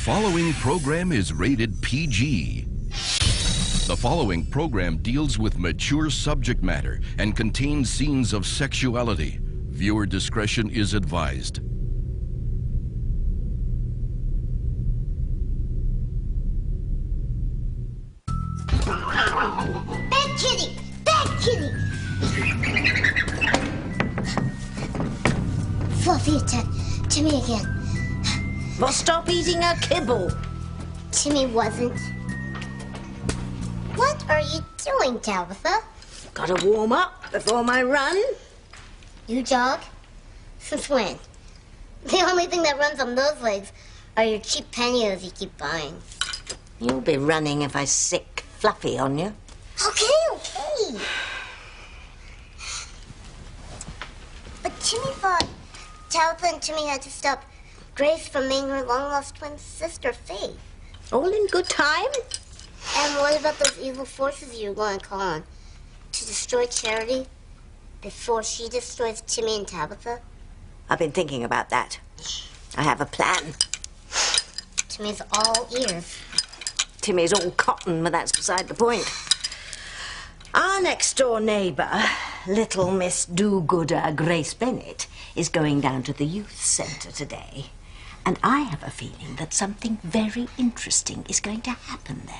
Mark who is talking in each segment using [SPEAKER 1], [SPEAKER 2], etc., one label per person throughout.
[SPEAKER 1] following program is rated PG. The following program deals with mature subject matter and contains scenes of sexuality. Viewer discretion is advised.
[SPEAKER 2] Bad kitty! Bad kitty! Fluffy attack Timmy again.
[SPEAKER 3] Well, stop eating her kibble.
[SPEAKER 2] Timmy wasn't. What are you doing, Tabitha?
[SPEAKER 3] Gotta warm up before my run.
[SPEAKER 2] You jog? Since when? The only thing that runs on those legs are your cheap pantyhose you keep buying.
[SPEAKER 3] You'll be running if I sick Fluffy on you.
[SPEAKER 2] Okay. But Timmy thought Tabitha and Timmy had to stop Grace from being her long-lost twin sister, Faith.
[SPEAKER 3] All in good time?
[SPEAKER 2] And what about those evil forces you were going to call on? To destroy Charity before she destroys Timmy and Tabitha?
[SPEAKER 3] I've been thinking about that. I have a plan.
[SPEAKER 2] Timmy's all ears.
[SPEAKER 3] Timmy's all cotton, but that's beside the point. Our next-door neighbor, little Miss Do-Gooder Grace Bennett, is going down to the youth center today. And I have a feeling that something very interesting is going to happen there.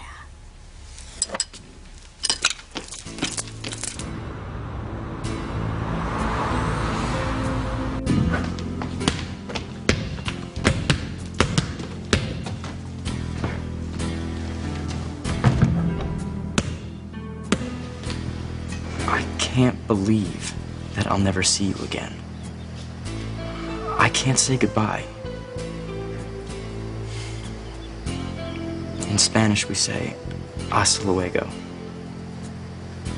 [SPEAKER 4] I can't believe that I'll never see you again. I can't say goodbye. In Spanish, we say, hasta luego.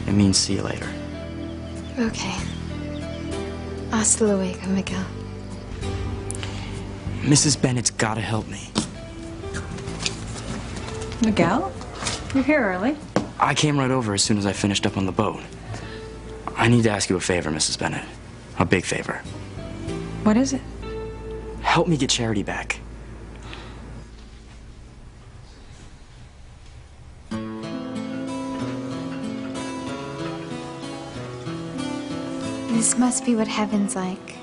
[SPEAKER 4] It means see you later.
[SPEAKER 5] Okay. Hasta luego, Miguel.
[SPEAKER 4] Mrs. Bennett's gotta help me.
[SPEAKER 5] Miguel? You're here early.
[SPEAKER 4] I came right over as soon as I finished up on the boat. I need to ask you a favor, Mrs. Bennett. A big favor.
[SPEAKER 5] What is it?
[SPEAKER 4] Help me get Charity back.
[SPEAKER 5] This must be what heaven's like.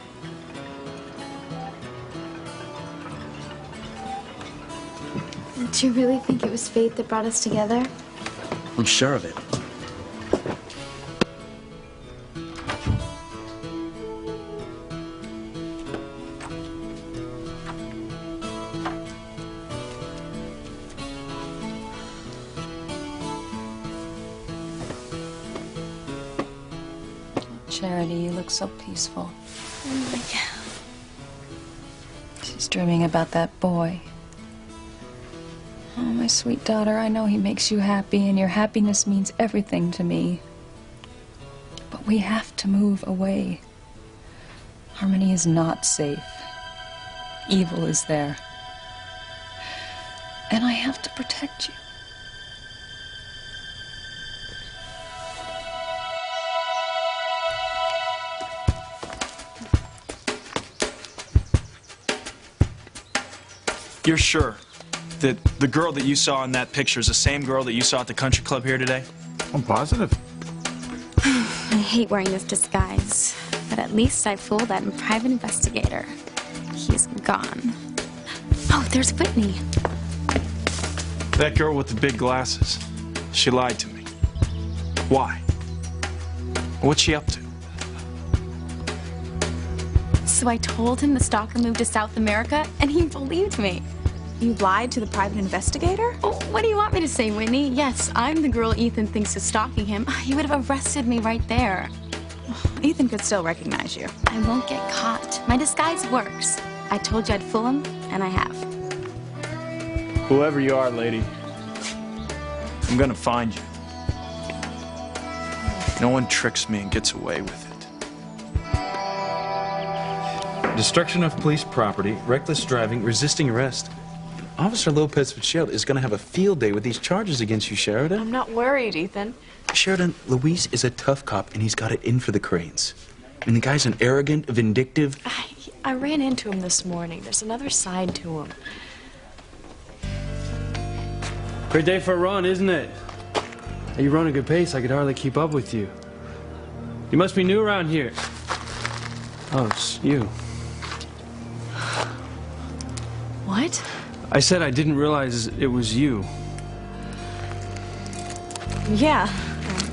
[SPEAKER 5] Do you really think it was fate that brought us together?
[SPEAKER 4] I'm sure of it.
[SPEAKER 6] Charity, you look so peaceful.
[SPEAKER 5] Oh my God.
[SPEAKER 6] She's dreaming about that boy. Oh, my sweet daughter, I know he makes you happy, and your happiness means everything to me. But we have to move away. Harmony is not safe. Evil is there. And I have to protect you.
[SPEAKER 7] You're sure that the girl that you saw in that picture is the same girl that you saw at the country club here today?
[SPEAKER 8] I'm positive.
[SPEAKER 9] I hate wearing this disguise, but at least I fooled that private investigator. He's gone. Oh, there's Whitney.
[SPEAKER 7] That girl with the big glasses. She lied to me. Why? What's she up to?
[SPEAKER 9] So I told him the stalker moved to South America, and he believed me.
[SPEAKER 10] You lied to the private investigator?
[SPEAKER 9] Oh, what do you want me to say, Whitney? Yes, I'm the girl Ethan thinks is stalking him. He would have arrested me right there.
[SPEAKER 10] Ethan could still recognize you.
[SPEAKER 9] I won't get caught. My disguise works. I told you I'd fool him, and I have.
[SPEAKER 7] Whoever you are, lady, I'm gonna find you. No one tricks me and gets away with it.
[SPEAKER 11] Destruction of police property, reckless driving, resisting arrest. Officer Lopez Fitzgerald is going to have a field day with these charges against you, Sheridan.
[SPEAKER 10] I'm not worried, Ethan.
[SPEAKER 11] Sheridan, Luis is a tough cop, and he's got it in for the Cranes. I mean, the guy's an arrogant, vindictive...
[SPEAKER 10] I ran into him this morning. There's another side to him.
[SPEAKER 7] Great day for a run, isn't it? Hey, you run a good pace. I could hardly keep up with you. You must be new around here. Oh, it's you.
[SPEAKER 10] What?
[SPEAKER 7] I said I didn't realize it was you.
[SPEAKER 10] Yeah.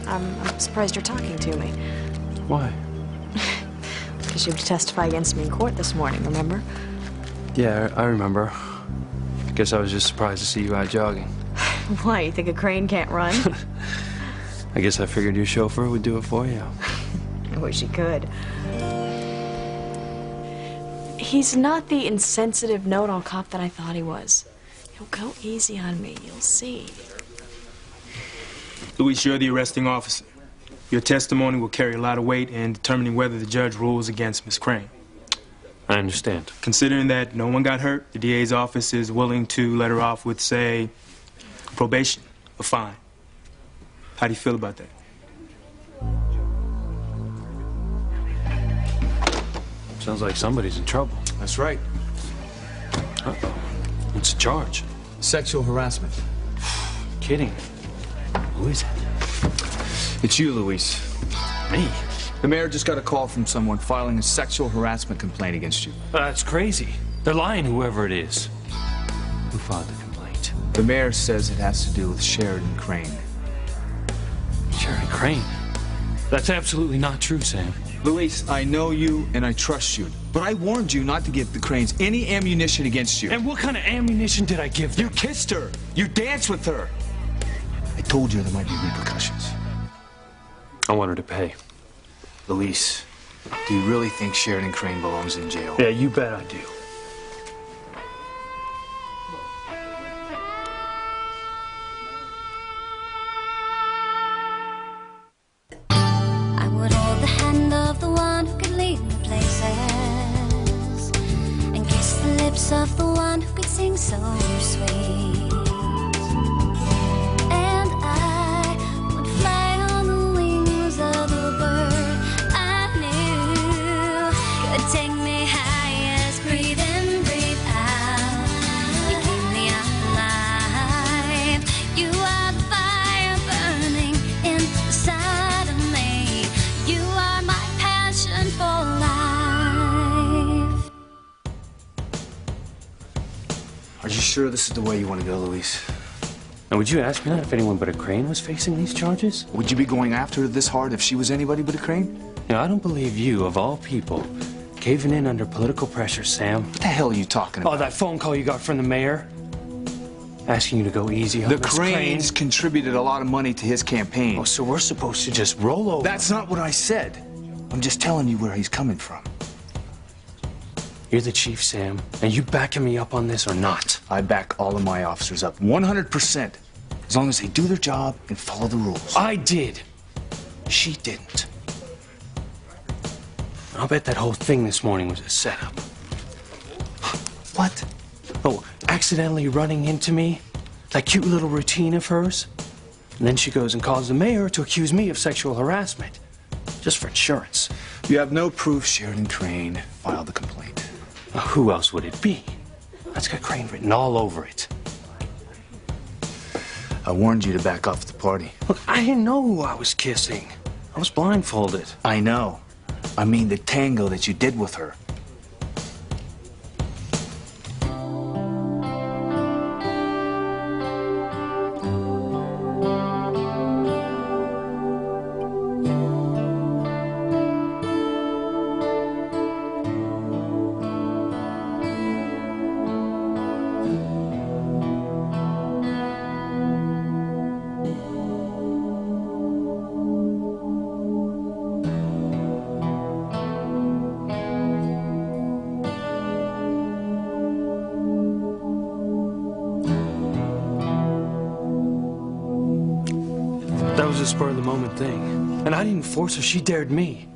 [SPEAKER 10] I'm surprised you're talking to me.
[SPEAKER 7] Why?
[SPEAKER 10] Because you had to testify against me in court this morning, remember?
[SPEAKER 7] Yeah, I remember. Guess I was just surprised to see you out jogging.
[SPEAKER 10] Why, you think a crane can't run?
[SPEAKER 7] I guess I figured your chauffeur would do it for you.
[SPEAKER 10] I wish he could. He's not the insensitive know-it-all cop that I thought he was. He'll go easy on me, you'll see.
[SPEAKER 8] Luis, you're the arresting officer. Your testimony will carry a lot of weight in determining whether the judge rules against Miss Crane.
[SPEAKER 7] I understand.
[SPEAKER 8] Considering that no one got hurt, the DA's office is willing to let her off with, say, probation, a fine. How do you feel about that?
[SPEAKER 7] Sounds like somebody's in trouble.
[SPEAKER 12] That's right.
[SPEAKER 7] Uh-oh. What's the charge?
[SPEAKER 12] Sexual harassment.
[SPEAKER 7] Kidding. Who is it?
[SPEAKER 12] It's you, Luis.
[SPEAKER 7] Me?
[SPEAKER 12] The mayor just got a call from someone filing a sexual harassment complaint against you.
[SPEAKER 7] That's crazy. They're lying, whoever it is. Who filed the complaint?
[SPEAKER 12] The mayor says it has to do with Sheridan Crane.
[SPEAKER 7] Sheridan Crane? That's absolutely not true, Sam.
[SPEAKER 12] Luis, I know you and I trust you, but I warned you not to give the Cranes any ammunition against you.
[SPEAKER 7] And what kind of ammunition did I give them?
[SPEAKER 12] You kissed her. You danced with her. I told you there might be repercussions.
[SPEAKER 7] I want her to pay.
[SPEAKER 12] Luis, do you really think Sheridan Crane belongs in jail?
[SPEAKER 7] Yeah, you bet I do.
[SPEAKER 13] I would hold the hand of the one who could lead me places and kiss the lips of the one who could sing so sweet. And I would fly on the wings of a bird I knew could take me highest. Breathe in, breathe out. You keep me alive. You are the fire burning inside of me. You are my passion for life.
[SPEAKER 12] Are you sure this is the way you want to go, Luis?
[SPEAKER 7] And would you ask me that if anyone but a Crane was facing these charges?
[SPEAKER 12] Would you be going after her this hard if she was anybody but a Crane?
[SPEAKER 7] Now, I don't believe you, of all people, caving in under political pressure, Sam.
[SPEAKER 12] What the hell are you talking about?
[SPEAKER 7] Oh, that phone call you got from the mayor? Asking you to go easy on
[SPEAKER 12] The
[SPEAKER 7] Miss
[SPEAKER 12] Cranes contributed a lot of money to his campaign.
[SPEAKER 7] Oh, so we're supposed to just roll over?
[SPEAKER 12] That's not what I said. I'm just telling you where he's coming from.
[SPEAKER 7] You're the chief, Sam, and you backing me up on this or not?
[SPEAKER 12] I back all of my officers up 100%, as long as they do their job and follow the rules.
[SPEAKER 7] I did. She didn't. I'll bet that whole thing this morning was a setup.
[SPEAKER 12] What?
[SPEAKER 7] Oh, accidentally running into me? That cute little routine of hers? And then she goes and calls the mayor to accuse me of sexual harassment. Just for insurance.
[SPEAKER 12] You have no proof Sheridan Crane filed the complaint.
[SPEAKER 7] Now, who else would it be? That's got Crane written all over it.
[SPEAKER 12] I warned you to back off the party.
[SPEAKER 7] Look, I didn't know who I was kissing. I was blindfolded.
[SPEAKER 12] I know. I mean the tango that you did with her.
[SPEAKER 7] That was a spur-of-the-moment thing. And I didn't force her, she dared me.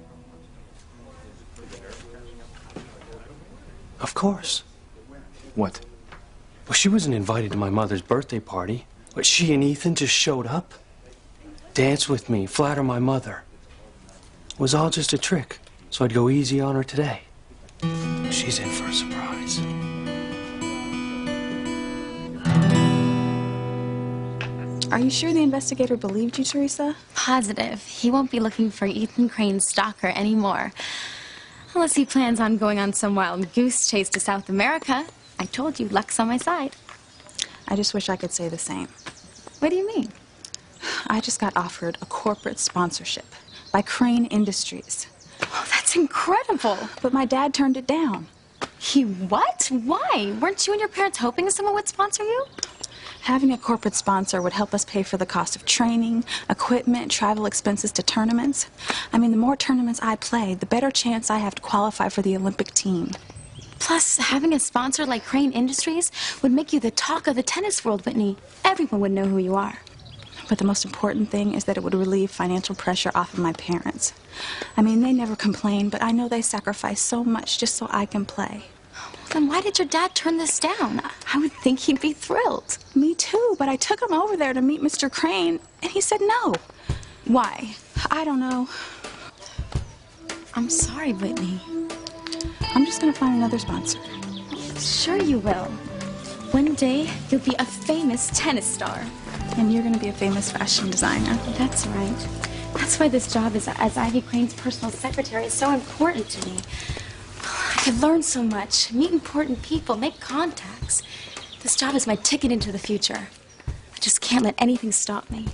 [SPEAKER 7] Of course.
[SPEAKER 12] What?
[SPEAKER 7] Well, she wasn't invited to my mother's birthday party, but she and Ethan just showed up. Dance with me, flatter my mother. It was all just a trick, so I'd go easy on her today. She's in for a surprise.
[SPEAKER 14] Are you sure the investigator believed you, Teresa?
[SPEAKER 9] Positive. He won't be looking for Ethan Crane's stalker anymore. Unless he plans on going on some wild goose chase to South America. I told you, luck's on my side.
[SPEAKER 14] I just wish I could say the same.
[SPEAKER 9] What do you mean?
[SPEAKER 14] I just got offered a corporate sponsorship by Crane Industries.
[SPEAKER 9] Oh, that's incredible.
[SPEAKER 14] But my dad turned it down.
[SPEAKER 9] He what? Why? Weren't you and your parents hoping someone would sponsor you?
[SPEAKER 14] Having a corporate sponsor would help us pay for the cost of training, equipment, travel expenses to tournaments. I mean, the more tournaments I play, the better chance I have to qualify for the Olympic team.
[SPEAKER 9] Plus, having a sponsor like Crane Industries would make you the talk of the tennis world, Whitney. Everyone would know who you are.
[SPEAKER 14] But the most important thing is that it would relieve financial pressure off of my parents. I mean, they never complain, but I know they sacrifice so much just so I can play.
[SPEAKER 9] Then why did your dad turn this down? I would think he'd be thrilled.
[SPEAKER 14] Me too, but I took him over there to meet Mr. Crane, and he said no. Why? I don't know.
[SPEAKER 9] I'm sorry, Whitney.
[SPEAKER 14] I'm just gonna find another sponsor.
[SPEAKER 9] Sure you will. One day, you'll be a famous tennis star.
[SPEAKER 14] And you're gonna be a famous fashion designer.
[SPEAKER 9] That's right. That's why this job as Ivy Crane's personal secretary is so important to me. I could learn so much, meet important people, make contacts. This job is my ticket into the future. I just can't let anything stop me.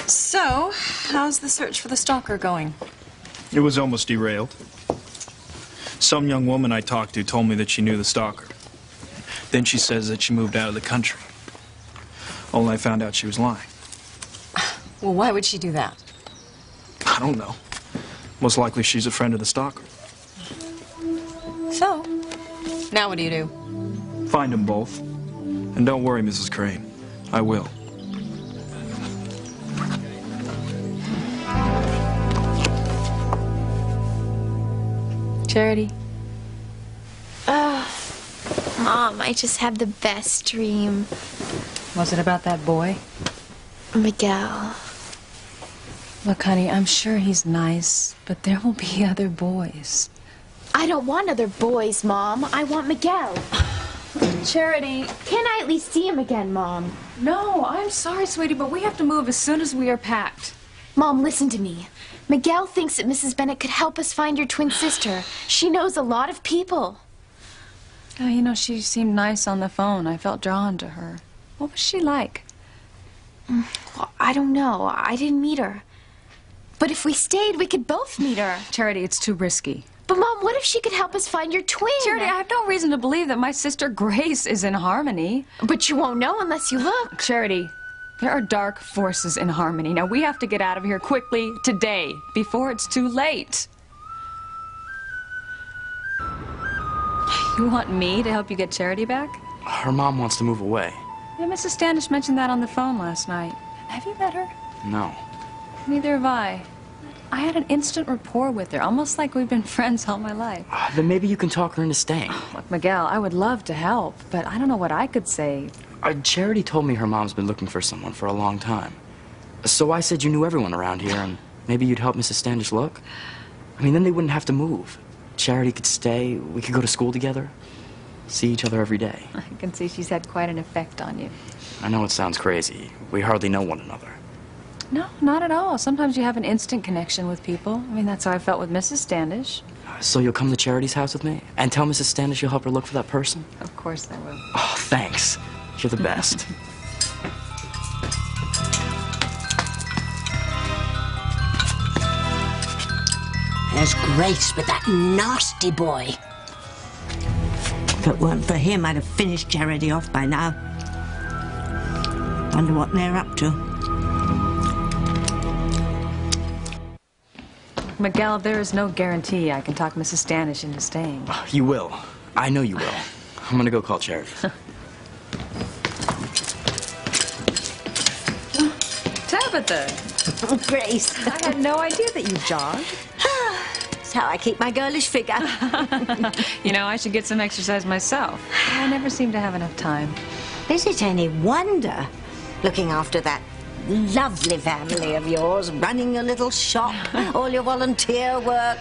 [SPEAKER 15] So, how's the search for the stalker going?
[SPEAKER 16] It was almost derailed. Some young woman I talked to told me that she knew the stalker. Then she says that she moved out of the country. Only I found out she was lying.
[SPEAKER 15] Well, why would she do that?
[SPEAKER 16] I don't know. Most likely she's a friend of the stalker.
[SPEAKER 15] So, now what do you do?
[SPEAKER 16] Find them both. And don't worry, Mrs. Crane. I will.
[SPEAKER 6] Charity?
[SPEAKER 5] Mom, I just had the best dream.
[SPEAKER 6] Was it about that boy?
[SPEAKER 5] Miguel.
[SPEAKER 6] Look, honey, I'm sure he's nice, but there will be other boys.
[SPEAKER 5] I don't want other boys, Mom. I want Miguel.
[SPEAKER 6] Charity.
[SPEAKER 5] Can I at least see him again, Mom?
[SPEAKER 6] No, I'm sorry, sweetie, but we have to move as soon as we are packed.
[SPEAKER 5] Mom, listen to me. Miguel thinks that Mrs. Bennett could help us find your twin sister. She knows a lot of people.
[SPEAKER 6] Oh, you know, she seemed nice on the phone. I felt drawn to her. What was she like?
[SPEAKER 5] Well, I don't know. I didn't meet her. But if we stayed, we could both meet her.
[SPEAKER 6] Charity, it's too risky.
[SPEAKER 5] But, Mom, what if she could help us find your twin?
[SPEAKER 6] Charity, I have no reason to believe that my sister Grace is in Harmony.
[SPEAKER 5] But you won't know unless you look.
[SPEAKER 6] Charity, there are dark forces in Harmony. Now, we have to get out of here quickly today, before it's too late. You want me to help you get Charity back?
[SPEAKER 4] Her mom wants to move away.
[SPEAKER 6] Yeah, Mrs. Standish mentioned that on the phone last night. Have you met her?
[SPEAKER 4] No.
[SPEAKER 6] Neither have I. I had an instant rapport with her, almost like we've been friends all my life.
[SPEAKER 4] Then maybe you can talk her into staying.
[SPEAKER 6] Look, Miguel, I would love to help, but I don't know what I could say.
[SPEAKER 4] Charity told me her mom's been looking for someone for a long time. So I said you knew everyone around here, and maybe you'd help Mrs. Standish look. I mean, then they wouldn't have to move. Charity could stay, we could go to school together, see each other every day.
[SPEAKER 6] I can see she's had quite an effect on you.
[SPEAKER 4] I know it sounds crazy. We hardly know one another.
[SPEAKER 6] No, not at all. Sometimes you have an instant connection with people. I mean, that's how I felt with Mrs. Standish.
[SPEAKER 4] So you'll come to Charity's house with me? And tell Mrs. Standish you'll help her look for that person?
[SPEAKER 6] Of course I will.
[SPEAKER 4] Oh, thanks. You're the best.
[SPEAKER 3] There's Grace with that nasty boy. If it weren't for him, I'd have finished Charity off by now. Wonder what they're up to.
[SPEAKER 6] Miguel, there is no guarantee I can talk Mrs. Standish into staying.
[SPEAKER 4] You will. I know you will. I'm gonna go call Charity.
[SPEAKER 6] Tabitha!
[SPEAKER 3] Oh, Grace.
[SPEAKER 6] I had no idea that you jogged.
[SPEAKER 3] That's how I keep my girlish figure.
[SPEAKER 6] You know, I should get some exercise myself. I never seem to have enough time.
[SPEAKER 3] Is it any wonder, looking after that lovely family of yours, running your little shop, all your volunteer work?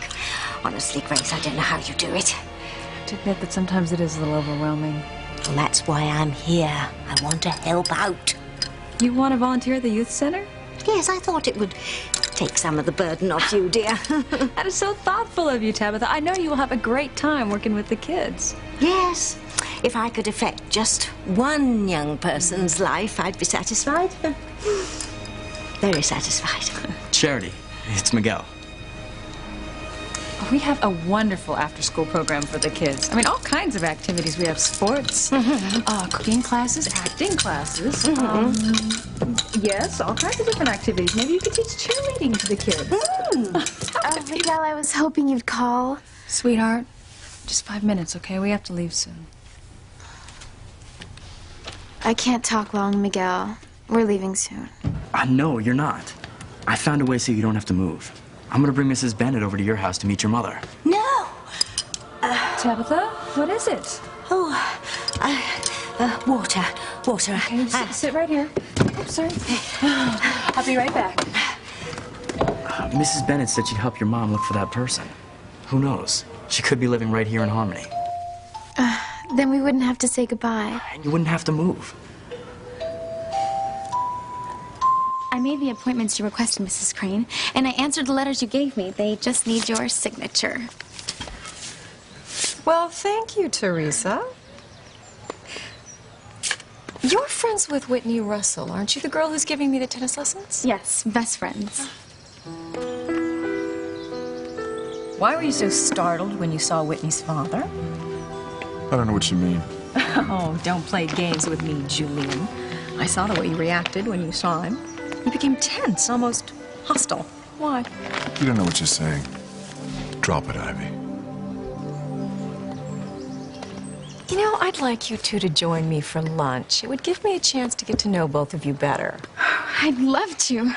[SPEAKER 3] Honestly, Grace, I don't know how you do it.
[SPEAKER 6] I have to admit that sometimes it is a little overwhelming.
[SPEAKER 3] Well, that's why I'm here. I want to help out.
[SPEAKER 6] You want to volunteer at the youth center?
[SPEAKER 3] Yes, I thought it would take some of the burden off you, dear.
[SPEAKER 6] That is so thoughtful of you, Tabitha. I know you will have a great time working with the kids.
[SPEAKER 3] Yes. If I could affect just one young person's life, I'd be satisfied. Very satisfied.
[SPEAKER 4] Charity, it's Miguel.
[SPEAKER 6] We have a wonderful after-school program for the kids. I mean, all kinds of activities. We have sports, cooking classes, acting classes. Yes, all kinds of different activities. Maybe you could teach cheerleading to the kids.
[SPEAKER 5] Miguel, I was hoping you'd call.
[SPEAKER 6] Sweetheart, just 5 minutes, okay? We have to leave soon.
[SPEAKER 5] I can't talk long, Miguel. We're leaving soon.
[SPEAKER 4] No, you're not. I found a way so you don't have to move. I'm gonna bring Mrs. Bennett over to your house to meet your mother.
[SPEAKER 3] No!
[SPEAKER 6] Tabitha, what is it?
[SPEAKER 3] Oh, water. Water.
[SPEAKER 6] Okay, sit right here. Oh, sorry. I'll be right back.
[SPEAKER 4] Mrs. Bennett said she'd help your mom look for that person. Who knows? She could be living right here in Harmony.
[SPEAKER 5] Then we wouldn't have to say goodbye.
[SPEAKER 4] And you wouldn't have to move.
[SPEAKER 9] I made the appointments you requested, Mrs. Crane, and I answered the letters you gave me. They just need your signature.
[SPEAKER 15] Well, thank you, Teresa. You're friends with Whitney Russell, aren't you? The girl who's giving me the tennis lessons?
[SPEAKER 9] Yes, best friends.
[SPEAKER 15] Why were you so startled when you saw Whitney's father?
[SPEAKER 17] I don't know what you mean.
[SPEAKER 15] Oh, don't play games with me, Julian. I saw the way you reacted when you saw him. You became tense, almost hostile. Why?
[SPEAKER 17] You don't know what you're saying. Drop it, Ivy.
[SPEAKER 15] You know, I'd like you two to join me for lunch. It would give me a chance to get to know both of you better.
[SPEAKER 9] I'd love to.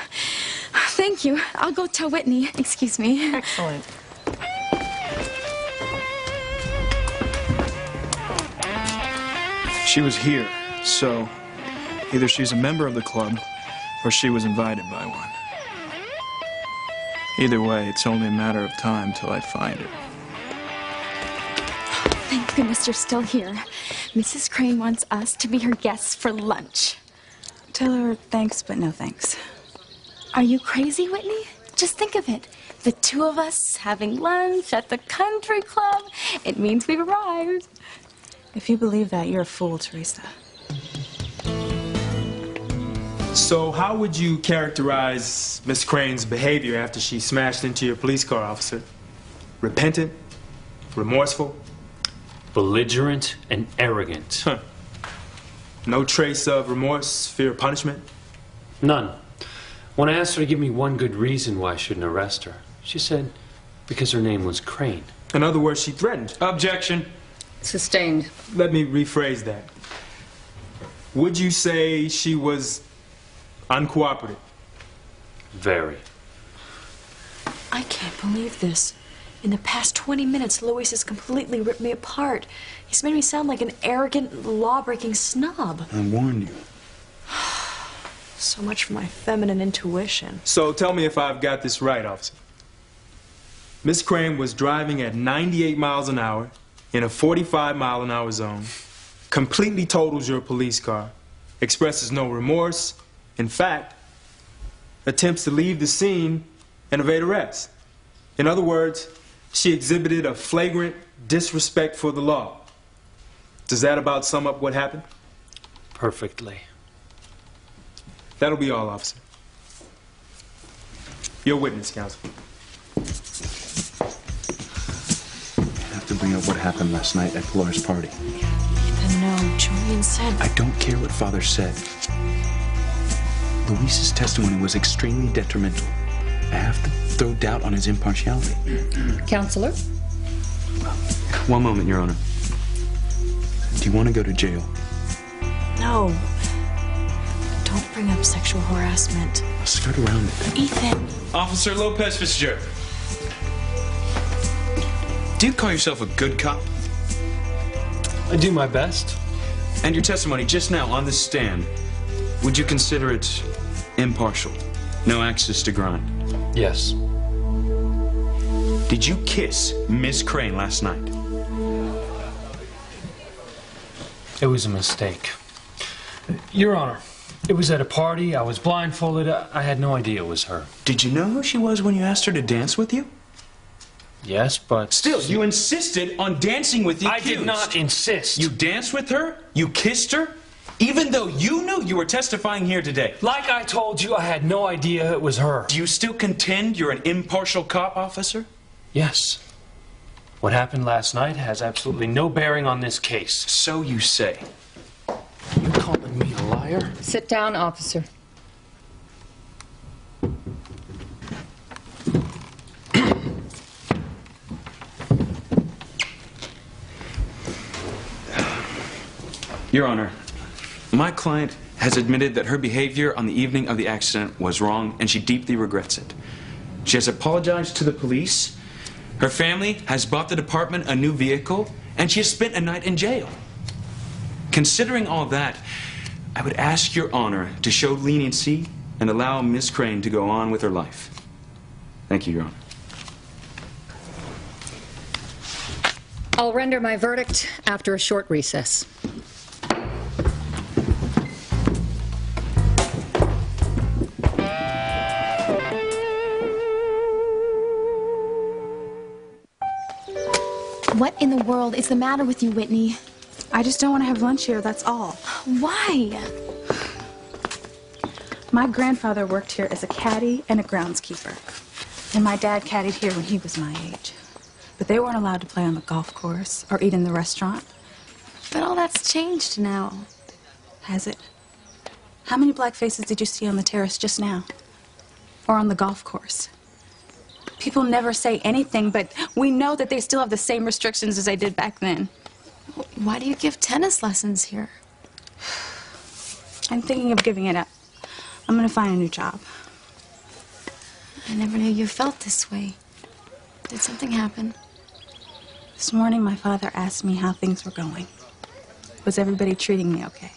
[SPEAKER 9] Thank you. I'll go tell Whitney. Excuse me.
[SPEAKER 15] Excellent.
[SPEAKER 16] She was here, so either she's a member of the club or she was invited by one. Either way, it's only a matter of time till I find her.
[SPEAKER 9] Thank goodness you're still here. Mrs. Crane wants us to be her guests for lunch.
[SPEAKER 14] Tell her thanks, but no thanks.
[SPEAKER 9] Are you crazy, Whitney? Just think of it. The two of us having lunch at the country club. It means we've arrived.
[SPEAKER 14] If you believe that, you're a fool, Teresa.
[SPEAKER 8] So how would you characterize Miss Crane's behavior after she smashed into your police car, officer? Repentant? Remorseful?
[SPEAKER 18] Belligerent and arrogant.
[SPEAKER 8] Huh. No trace of remorse, fear of punishment?
[SPEAKER 18] None. When I asked her to give me one good reason why I shouldn't arrest her, she said because her name was Crane.
[SPEAKER 8] In other words, she threatened. Objection.
[SPEAKER 15] Sustained.
[SPEAKER 8] Let me rephrase that. Would you say she was uncooperative?
[SPEAKER 18] Very.
[SPEAKER 10] I can't believe this. In the past 20 minutes, Louis has completely ripped me apart. He's made me sound like an arrogant, law-breaking snob.
[SPEAKER 4] I warned you.
[SPEAKER 10] So much for my feminine intuition.
[SPEAKER 8] So tell me if I've got this right, officer. Miss Crane was driving at 98 miles an hour in a 45-mile-an-hour zone, completely totals your police car, expresses no remorse, in fact, attempts to leave the scene and evade arrest. In other words, she exhibited a flagrant disrespect for the law. Does that about sum up what happened?
[SPEAKER 18] Perfectly.
[SPEAKER 8] That'll be all, officer. Your witness, counsel.
[SPEAKER 11] I have to bring up what happened last night at Laura's party.
[SPEAKER 10] Ethan, no. Julian said...
[SPEAKER 11] I don't care what Father said. Luis's testimony was extremely detrimental. I have to throw doubt on his impartiality.
[SPEAKER 15] Counselor?
[SPEAKER 11] One moment, Your Honor. Do you want to go to jail?
[SPEAKER 10] No. Don't bring up sexual harassment.
[SPEAKER 11] I'll skirt around it.
[SPEAKER 10] Ethan.
[SPEAKER 16] Officer Lopez Fitzgerald. Do you call yourself a good cop?
[SPEAKER 18] I do my best.
[SPEAKER 11] And your testimony just now on this stand, would you consider it impartial? No axis to grind?
[SPEAKER 18] Yes.
[SPEAKER 11] Did you kiss Miss Crane last night?
[SPEAKER 18] It was a mistake. Your Honor, it was at a party. I was blindfolded. I had no idea it was her.
[SPEAKER 11] Did you know who she was when you asked her to dance with you?
[SPEAKER 18] Yes, but...
[SPEAKER 11] Still, you insisted on dancing with the accused.
[SPEAKER 18] I did not insist.
[SPEAKER 11] You danced with her? You kissed her? Even though you knew you were testifying here today.
[SPEAKER 18] Like I told you, I had no idea it was her.
[SPEAKER 11] Do you still contend you're an impartial cop officer?
[SPEAKER 18] Yes. What happened last night has absolutely no bearing on this case.
[SPEAKER 11] So you say.
[SPEAKER 18] You calling me a liar?
[SPEAKER 15] Sit down, officer.
[SPEAKER 11] Your Honor, my client has admitted that her behavior on the evening of the accident was wrong, and she deeply regrets it. She has apologized to the police. Her family has bought the department a new vehicle, and she has spent a night in jail. Considering all that, I would ask Your Honor to show leniency and allow Miss Crane to go on with her life. Thank you, Your Honor.
[SPEAKER 15] I'll render my verdict after a short recess.
[SPEAKER 5] What in the world is the matter with you, Whitney?
[SPEAKER 14] I just don't want to have lunch here, that's all.
[SPEAKER 5] Why?
[SPEAKER 14] My grandfather worked here as a caddy and a groundskeeper. And my dad caddied here when he was my age. But they weren't allowed to play on the golf course or eat in the restaurant.
[SPEAKER 9] But all that's changed now.
[SPEAKER 14] Has it? How many black faces did you see on the terrace just now? Or on the golf course? People never say anything, but we know that they still have the same restrictions as they did back then.
[SPEAKER 9] Why do you give tennis lessons here?
[SPEAKER 14] I'm thinking of giving it up. I'm gonna find a new job.
[SPEAKER 9] I never knew you felt this way. Did something happen?
[SPEAKER 14] This morning, my father asked me how things were going. Was everybody treating me okay?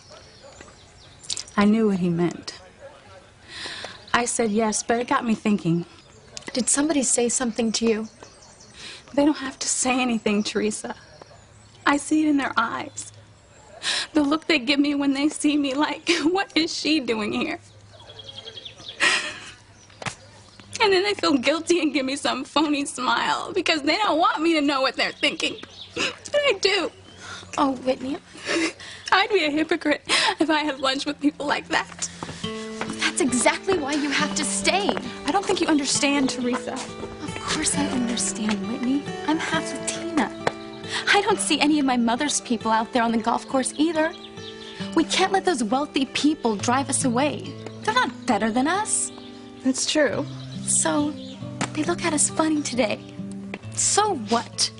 [SPEAKER 14] I knew what he meant. I said yes, but it got me thinking.
[SPEAKER 9] Did somebody say something to you?
[SPEAKER 14] They don't have to say anything, Teresa. I see it in their eyes. The look they give me when they see me, like, what is she doing here? And then they feel guilty and give me some phony smile because they don't want me to know what they're thinking. But I do.
[SPEAKER 9] Oh, Whitney.
[SPEAKER 14] I'd be a hypocrite if I had lunch with people like that.
[SPEAKER 5] That's exactly why you have to stay.
[SPEAKER 14] I don't think you understand, Teresa.
[SPEAKER 5] Of course I understand, Whitney. I'm half Latina. I don't see any of my mother's people out there on the golf course either. We can't let those wealthy people drive us away. They're not better than us.
[SPEAKER 14] That's true.
[SPEAKER 5] So, they look at us funny today. So what?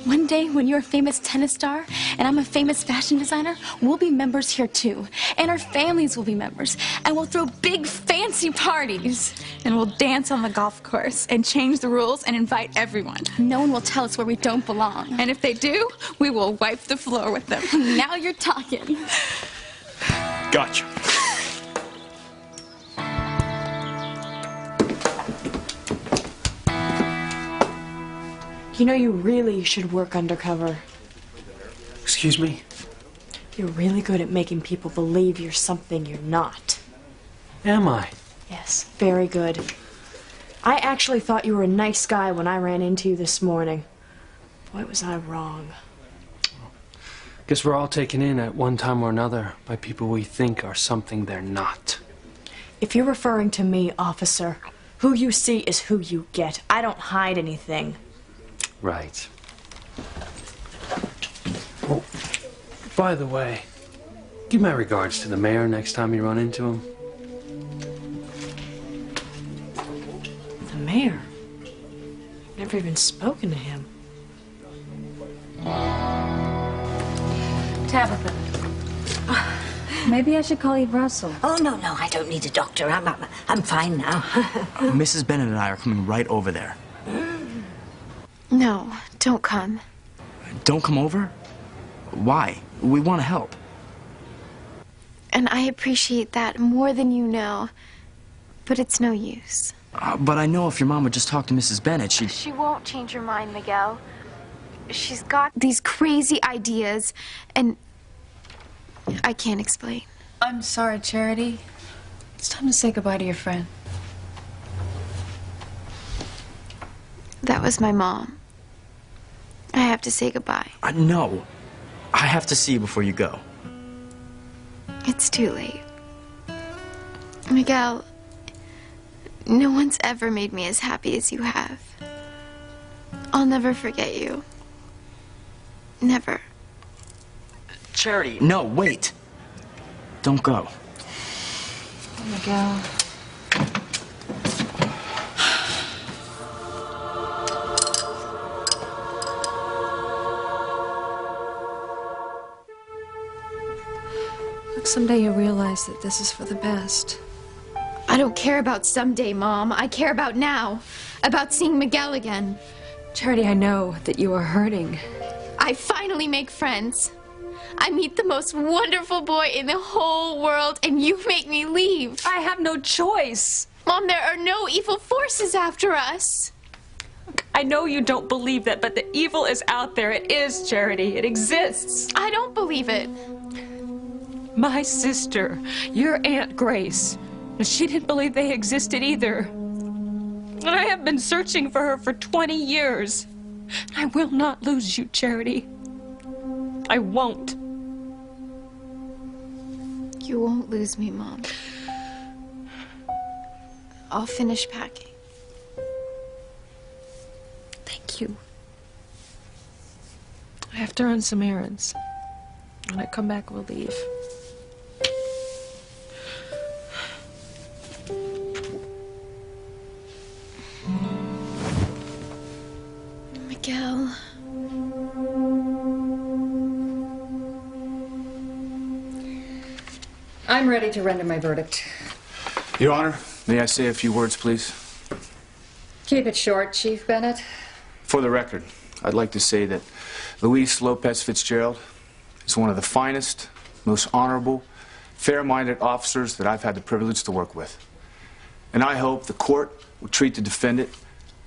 [SPEAKER 5] One day, when you're a famous tennis star and I'm a famous fashion designer, we'll be members here too. And our families will be members. And we'll throw big, fancy parties.
[SPEAKER 14] And we'll dance on the golf course and change the rules and invite everyone.
[SPEAKER 5] No one will tell us where we don't belong.
[SPEAKER 14] And if they do, we will wipe the floor with them.
[SPEAKER 5] Now you're talking.
[SPEAKER 11] Gotcha.
[SPEAKER 10] You know, you really should work undercover.
[SPEAKER 7] Excuse me?
[SPEAKER 10] You're really good at making people believe you're something you're not.
[SPEAKER 7] Am I?
[SPEAKER 10] Yes, very good. I actually thought you were a nice guy when I ran into you this morning. Boy, was I wrong.
[SPEAKER 7] Guess we're all taken in at one time or another by people we think are something they're not.
[SPEAKER 10] If you're referring to me, officer, who you see is who you get. I don't hide anything.
[SPEAKER 7] Right. Oh, by the way, give my regards to the mayor next time you run into him.
[SPEAKER 10] The mayor? Never even spoken to him.
[SPEAKER 15] Tabitha. Maybe I should call you Russell.
[SPEAKER 3] Oh, no, I don't need a doctor. I'm fine now.
[SPEAKER 4] Mrs. Bennett and I are coming right over there.
[SPEAKER 5] No, don't come.
[SPEAKER 4] Don't come over? Why? We want to help.
[SPEAKER 5] And I appreciate that more than you know. But it's no use.
[SPEAKER 4] But I know if your mom would just talk to Mrs. Bennett, she'd...
[SPEAKER 5] She won't change her mind, Miguel. She's got these crazy ideas, and I can't explain.
[SPEAKER 6] I'm sorry, Charity. It's time to say goodbye to your friend.
[SPEAKER 5] That was my mom. I have to say goodbye.
[SPEAKER 4] No. I have to see you before you go.
[SPEAKER 5] It's too late. Miguel, no one's ever made me as happy as you have. I'll never forget you. Never.
[SPEAKER 4] Charity, no, wait. Don't go.
[SPEAKER 6] Oh, Miguel. Look, someday you'll realize that this is for the best.
[SPEAKER 5] I don't care about someday, Mom. I care about now. About seeing Miguel again.
[SPEAKER 6] Charity, I know that you are hurting.
[SPEAKER 5] I finally make friends. I meet the most wonderful boy in the whole world, and you make me leave.
[SPEAKER 6] I have no choice.
[SPEAKER 5] Mom, there are no evil forces after us.
[SPEAKER 6] I know you don't believe that, but the evil is out there. It is, Charity. It exists.
[SPEAKER 5] I don't believe it.
[SPEAKER 6] My sister, your Aunt Grace, she didn't believe they existed either. And I have been searching for her for 20 years. I will not lose you, Charity. I won't.
[SPEAKER 5] You won't lose me, Mom. I'll finish packing.
[SPEAKER 6] Thank you. I have to run some errands. When I come back, we'll leave.
[SPEAKER 5] Miguel.
[SPEAKER 15] I'm ready to render my verdict.
[SPEAKER 12] Your Honor, may I say a few words, please?
[SPEAKER 15] Keep it short, Chief Bennett.
[SPEAKER 12] For the record, I'd like to say that Luis Lopez Fitzgerald is one of the finest, most honorable, fair-minded officers that I've had the privilege to work with. And I hope the court will treat the defendant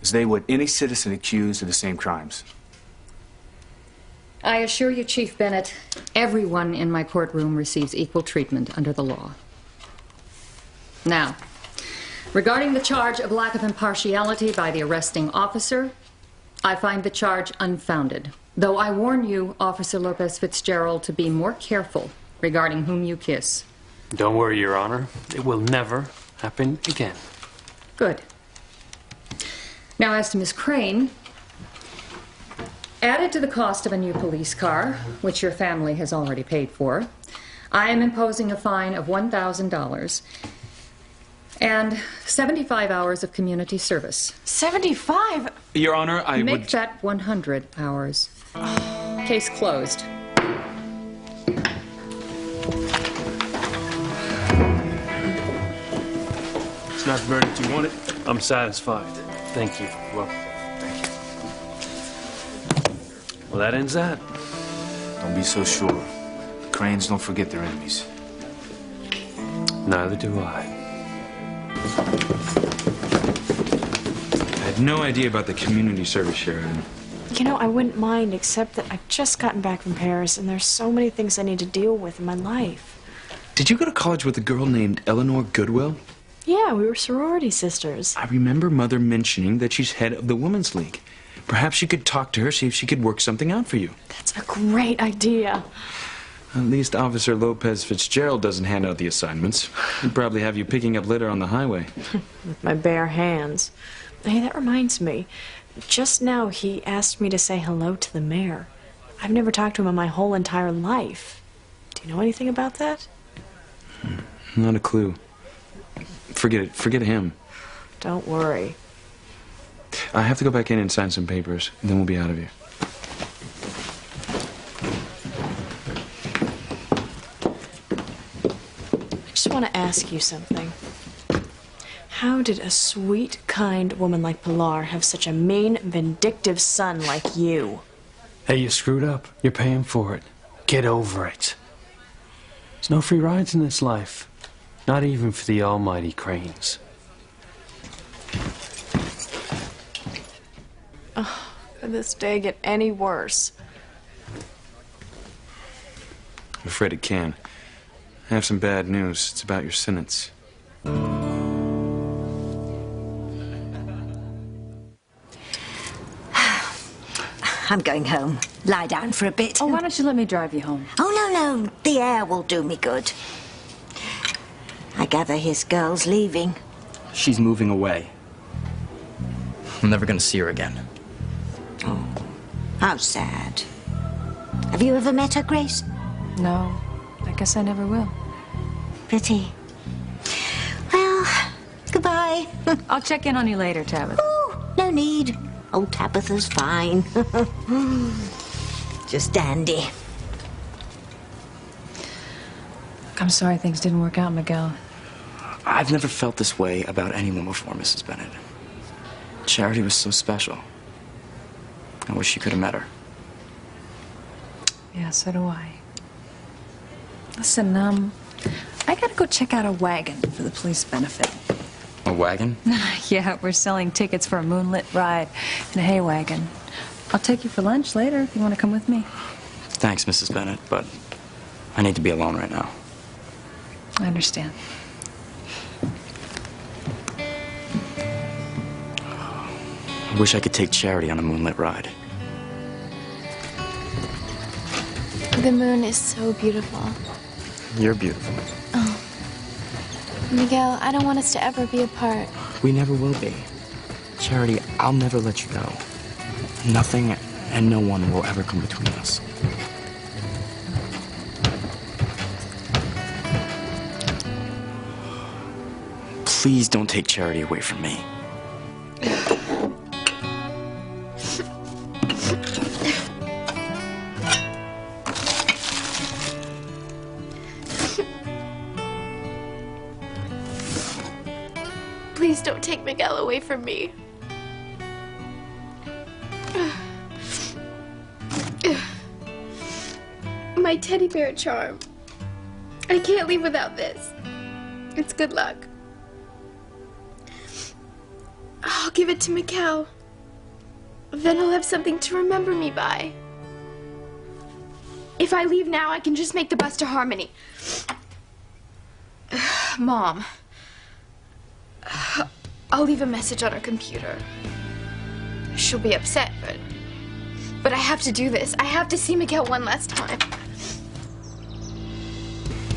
[SPEAKER 12] as they would any citizen accused of the same crimes.
[SPEAKER 15] I assure you, Chief Bennett, everyone in my courtroom receives equal treatment under the law. Now, regarding the charge of lack of impartiality by the arresting officer, I find the charge unfounded, though I warn you, Officer Lopez Fitzgerald, to be more careful regarding whom you kiss.
[SPEAKER 18] Don't worry, Your Honor. It will never happen again.
[SPEAKER 15] Good. Now, as to Miss Crane, added to the cost of a new police car, which your family has already paid for, I am imposing a fine of $1,000 and 75 hours of community service.
[SPEAKER 6] 75?
[SPEAKER 11] Your Honor, I
[SPEAKER 15] Make
[SPEAKER 11] would...
[SPEAKER 15] that 100 hours. Case closed.
[SPEAKER 18] It's not the verdict you wanted. I'm satisfied. Thank you. Well, thank you. Well, that ends that.
[SPEAKER 12] Don't be so sure. Cranes don't forget their enemies.
[SPEAKER 18] Neither do I.
[SPEAKER 11] I had no idea about the community service, Sheridan.
[SPEAKER 10] You know, I wouldn't mind, except that I've just gotten back from Paris, and there's so many things I need to deal with in my life.
[SPEAKER 11] Did you go to college with a girl named Eleanor Goodwill?
[SPEAKER 10] Yeah, we were sorority sisters.
[SPEAKER 11] I remember Mother mentioning that she's head of the Women's League. Perhaps you could talk to her, see if she could work something out for you.
[SPEAKER 10] That's a great idea.
[SPEAKER 11] At least Officer Lopez Fitzgerald doesn't hand out the assignments. He'd probably have you picking up litter on the highway.
[SPEAKER 10] With my bare hands. Hey, that reminds me. Just now, he asked me to say hello to the mayor. I've never talked to him in my whole entire life. Do you know anything about that?
[SPEAKER 11] Not a clue. Forget it. Forget him.
[SPEAKER 10] Don't worry.
[SPEAKER 11] I have to go back in and sign some papers, and then we'll be out of here.
[SPEAKER 10] I just want to ask you something. How did a sweet, kind woman like Pilar have such a mean, vindictive son like you?
[SPEAKER 18] Hey, you screwed up. You're paying for it. Get over it. There's no free rides in this life. Not even for the almighty Cranes.
[SPEAKER 10] Oh, could this day get any worse?
[SPEAKER 11] I'm afraid it can. I have some bad news. It's about your sentence.
[SPEAKER 3] I'm going home. Lie down for a bit.
[SPEAKER 6] Oh, why don't you let me drive you home?
[SPEAKER 3] Oh, no. The air will do me good. I gather his girl's leaving.
[SPEAKER 4] She's moving away. I'm never gonna see her again.
[SPEAKER 3] Oh, how sad. Have you ever met her, Grace?
[SPEAKER 6] No, I guess I never will.
[SPEAKER 3] Pity. Well, goodbye.
[SPEAKER 6] I'll check in on you later, Tabitha.
[SPEAKER 3] Oh, no need. Old Tabitha's fine. Just dandy.
[SPEAKER 6] I'm sorry things didn't work out, Miguel.
[SPEAKER 4] I've never felt this way about anyone before, Mrs. Bennett. Charity was so special. I wish you could have met her.
[SPEAKER 6] Yeah, so do I. Listen, I gotta go check out a wagon for the police benefit.
[SPEAKER 4] A wagon?
[SPEAKER 6] Yeah, we're selling tickets for a moonlit ride in a hay wagon. I'll take you for lunch later if you want to come with me.
[SPEAKER 4] Thanks, Mrs. Bennett, but I need to be alone right now.
[SPEAKER 6] I understand.
[SPEAKER 4] I wish I could take Charity on a moonlit ride.
[SPEAKER 5] The moon is so beautiful.
[SPEAKER 4] You're beautiful.
[SPEAKER 5] Oh. Miguel, I don't want us to ever be apart.
[SPEAKER 4] We never will be. Charity, I'll never let you go. Nothing and no one will ever come between us. Please don't take Charity away from me.
[SPEAKER 5] Please don't take Miguel away from me. My teddy bear charm. I can't leave without this. It's good luck. I'll give it to Miguel. Then he'll have something to remember me by. If I leave now, I can just make the bus to Harmony. Mom. I'll leave a message on her computer. She'll be upset, but I have to do this. I have to see Miguel one last time.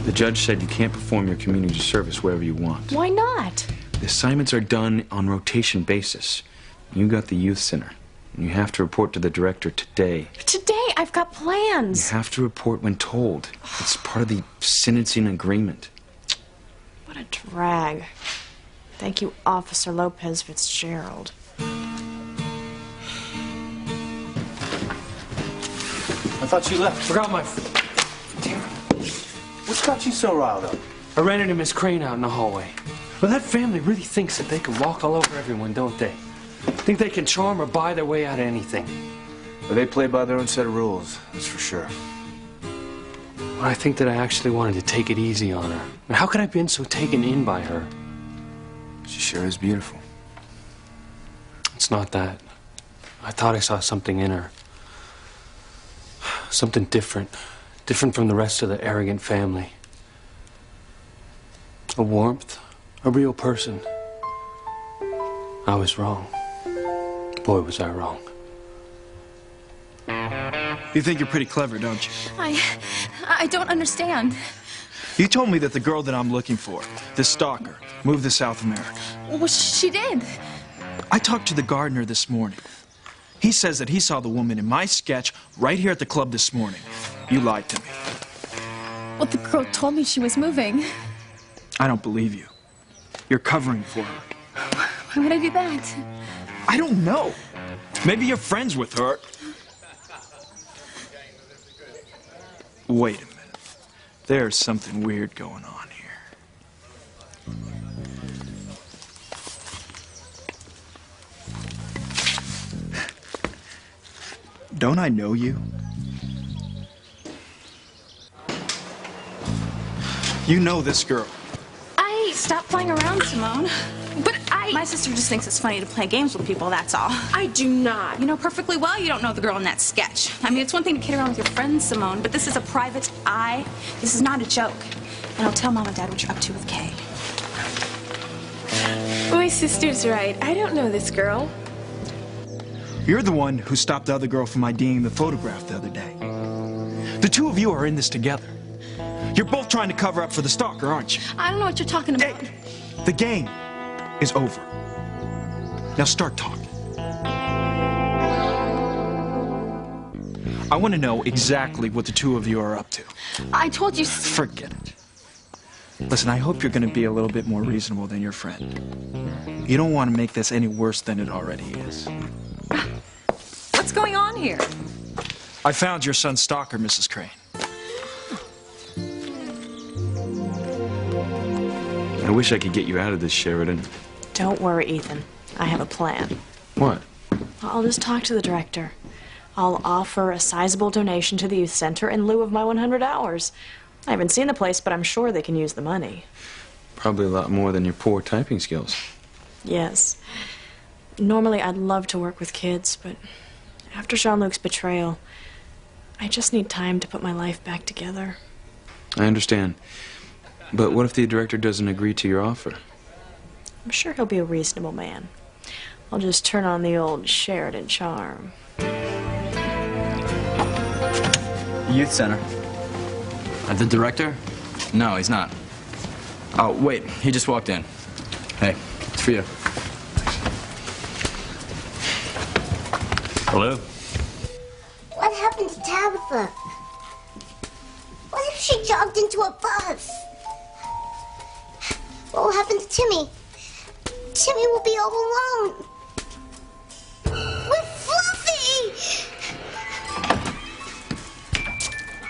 [SPEAKER 11] The judge said you can't perform your community service wherever you want.
[SPEAKER 10] Why not?
[SPEAKER 11] The assignments are done on rotation basis. You got the youth center. And you have to report to the director today.
[SPEAKER 10] Today, I've got plans.
[SPEAKER 11] You have to report when told. It's part of the sentencing agreement.
[SPEAKER 10] What a drag. Thank you, Officer Lopez Fitzgerald.
[SPEAKER 7] I thought you left. Forgot my... Damn. What's got you so riled up? I ran into Miss Crane out in the hallway. Well, that family really thinks that they can walk all over everyone, don't they? Think they can charm or buy their way out of anything.
[SPEAKER 12] Well, they play by their own set of rules, that's for sure.
[SPEAKER 7] Well, I think that I actually wanted to take it easy on her. But how could I have been so taken in by her?
[SPEAKER 12] She sure is beautiful.
[SPEAKER 7] It's not that. I thought I saw something in her. Something different. Different from the rest of the arrogant family. A warmth. A real person. I was wrong. Boy, was I wrong.
[SPEAKER 16] You think you're pretty clever, don't you?
[SPEAKER 5] I don't understand.
[SPEAKER 16] You told me that the girl that I'm looking for, this stalker, moved to South America.
[SPEAKER 5] Well, she did.
[SPEAKER 16] I talked to the gardener this morning. He says that he saw the woman in my sketch right here at the club this morning. You lied to me.
[SPEAKER 5] Well, the girl told me she was moving.
[SPEAKER 16] I don't believe you. You're covering for her.
[SPEAKER 5] Why would I do that?
[SPEAKER 16] I don't know. Maybe you're friends with her. Wait a minute. There's something weird going on here. Don't I know you? You know this girl.
[SPEAKER 5] Stop flying around, Simone. But
[SPEAKER 14] My My sister just thinks it's funny to play games with people, that's all.
[SPEAKER 10] I do not.
[SPEAKER 14] You know perfectly well you don't know the girl in that sketch. I mean, it's one thing to kid around with your friends, Simone, but this is a private eye. This is not a joke. And I'll tell Mom and Dad what you're up to with Kay.
[SPEAKER 10] My sister's right. I don't know this girl.
[SPEAKER 16] You're the one who stopped the other girl from IDing the photograph the other day. The two of you are in this together. You're both trying to cover up for the stalker, aren't you?
[SPEAKER 14] I don't know what you're talking about.
[SPEAKER 16] The game is over. Now start talking. I want to know exactly what the two of you are up to.
[SPEAKER 14] I told you...
[SPEAKER 16] Forget it. Listen, I hope you're going to be a little bit more reasonable than your friend. You don't want to make this any worse than it already is.
[SPEAKER 15] What's going on here?
[SPEAKER 16] I found your son's stalker, Mrs. Crane.
[SPEAKER 11] I wish I could get you out of this, Sheridan.
[SPEAKER 10] Don't worry, Ethan. I have a plan.
[SPEAKER 11] What?
[SPEAKER 10] I'll just talk to the director. I'll offer a sizable donation to the youth center in lieu of my 100 hours. I haven't seen the place, but I'm sure they can use the money.
[SPEAKER 11] Probably a lot more than your poor typing skills.
[SPEAKER 10] Yes. Normally, I'd love to work with kids, but after Jean-Luc's betrayal, I just need time to put my life back together.
[SPEAKER 11] I understand. But what if the director doesn't agree to your offer?
[SPEAKER 10] I'm sure he'll be a reasonable man. I'll just turn on the old Sheridan charm.
[SPEAKER 4] Youth Center. The director? No, he's not. Oh, wait, he just walked in. Hey, it's for you.
[SPEAKER 19] Hello?
[SPEAKER 2] What happened to Tabitha? What if she jogged into a bus? What will happen to Timmy? Timmy will be all alone. With Fluffy!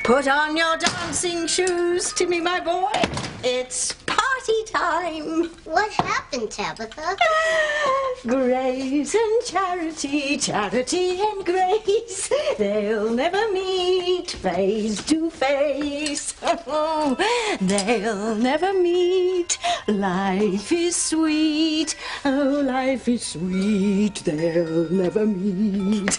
[SPEAKER 3] Put on your dancing shoes, Timmy, my boy. It's party time.
[SPEAKER 2] What happened, Tabitha?
[SPEAKER 3] Grace and Charity, Charity and Grace, they'll never meet face to face. They'll never meet. Life is sweet. Oh, life is sweet. They'll never meet.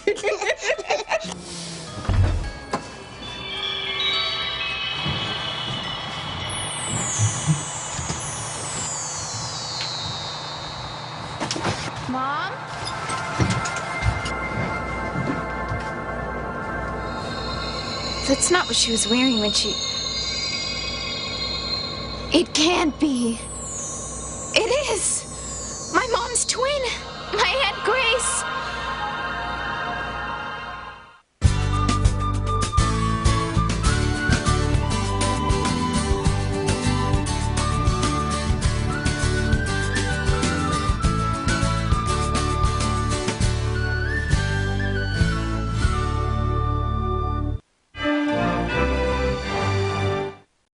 [SPEAKER 14] Mom? That's not what she was wearing when she... It can't be. It is! My mom's twin!